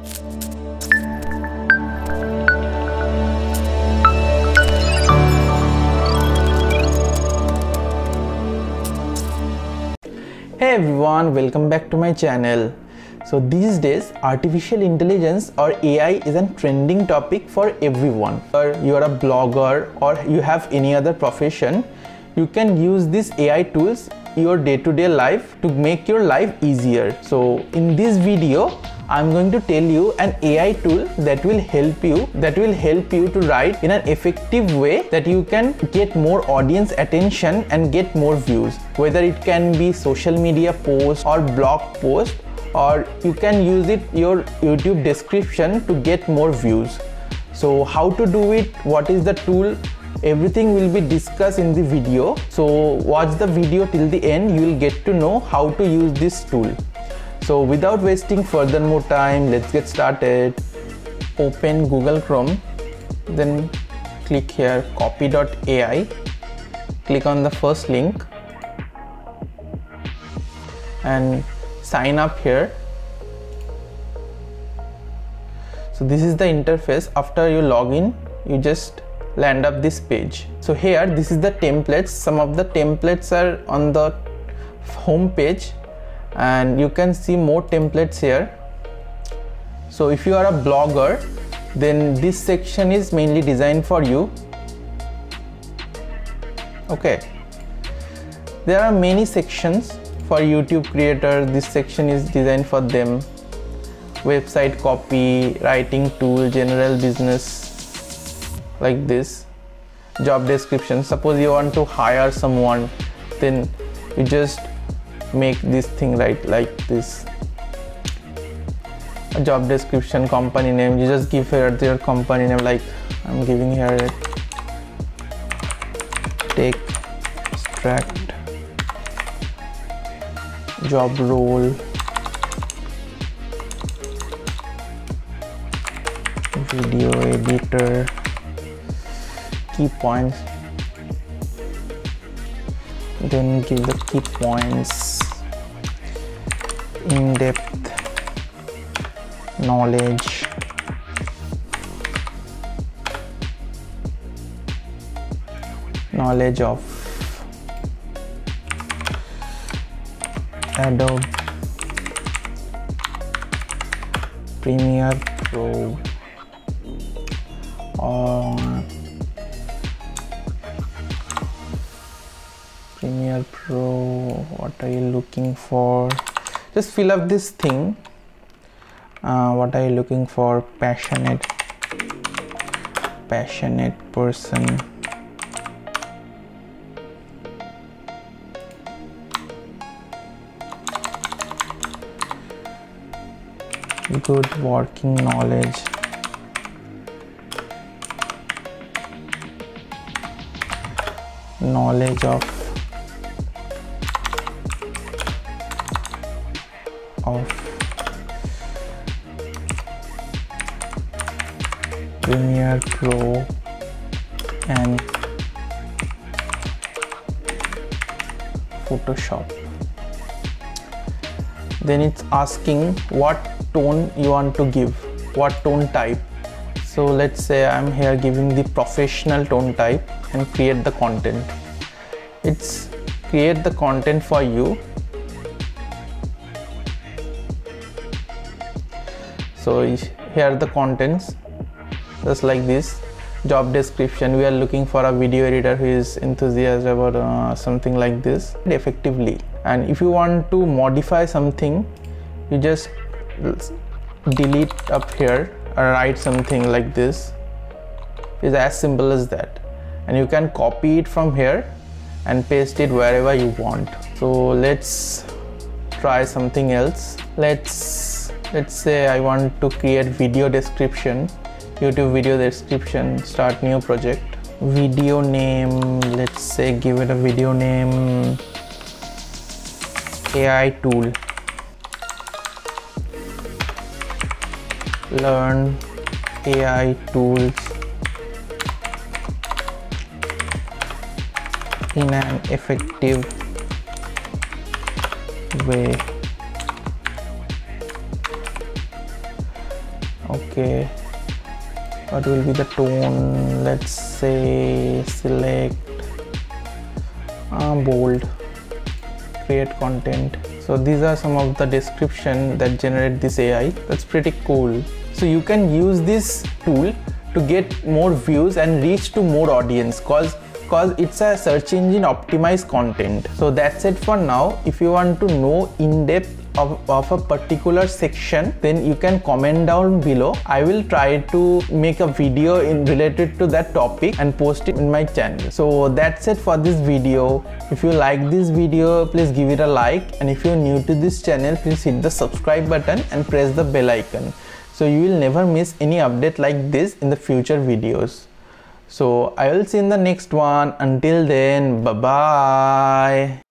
Hey everyone, welcome back to my channel. So these days artificial intelligence or AI is a trending topic for everyone. Whether you are a blogger or you have any other profession, you can use these AI tools in your day-to-day life to make your life easier. So in this video I'm going to tell you an AI tool that will help you to write in an effective way that you can get more audience attention and get more views. Whether it can be social media post or blog post, or you can use it your YouTube description to get more views. So how to do it, what is the tool, everything will be discussed in the video. So watch the video till the end, you will get to know how to use this tool. So without wasting further more time, let's get started. Open Google Chrome, then click here copy.ai, click on the first link and sign up here. So this is the interface. After you log in, you just land up this page. So here, this is the templates. Some of the templates are on the home page and you can see more templates here. So if you are a blogger, then this section is mainly designed for you. Okay, there are many sections for YouTube creator. This section is designed for them. Website copy, writing tool, general business, like this. Job description, suppose you want to hire someone, then you just make this thing right like this. A job description, company name, you just give here your company name, like I'm giving here tech extract, job role, video editor, key points, then give the key points, in-depth knowledge, knowledge of Adobe Premiere Pro or Premiere Pro, what are you looking for? Just fill up this thing. What are you looking for? Passionate person, good working knowledge, knowledge of Premiere Pro and Photoshop. Then it's asking what tone you want to give, what tone type. So let's say I'm here giving the professional tone type and create the content. It's create the content for you. So here are the contents, just like this. Job description, we are looking for a video editor who is enthusiastic about something like this effectively. And if you want to modify something, you just delete up here or write something like this. It's as simple as that, and you can copy it from here and paste it wherever you want. So let's try something else. Let's say I want to create video description, YouTube video description, start new project. Video name, let's say give it a video name AI tool. Learn AI tools in an effective way. Okay, what will be the tone? Let's say select bold, create content. So these are some of the description that generate this AI. That's pretty cool. So you can use this tool to get more views and reach to more audience, cause it's a search engine optimized content. So that's it for now. If you want to know in depth of a particular section, then you can comment down below. I will try to make a video related to that topic and post it in my channel. So that's it for this video. If you like this video, please give it a like, and if you're new to this channel, please hit the subscribe button and press the bell icon, so you will never miss any update like this in the future videos. So I will see you in the next one. Until then, bye bye.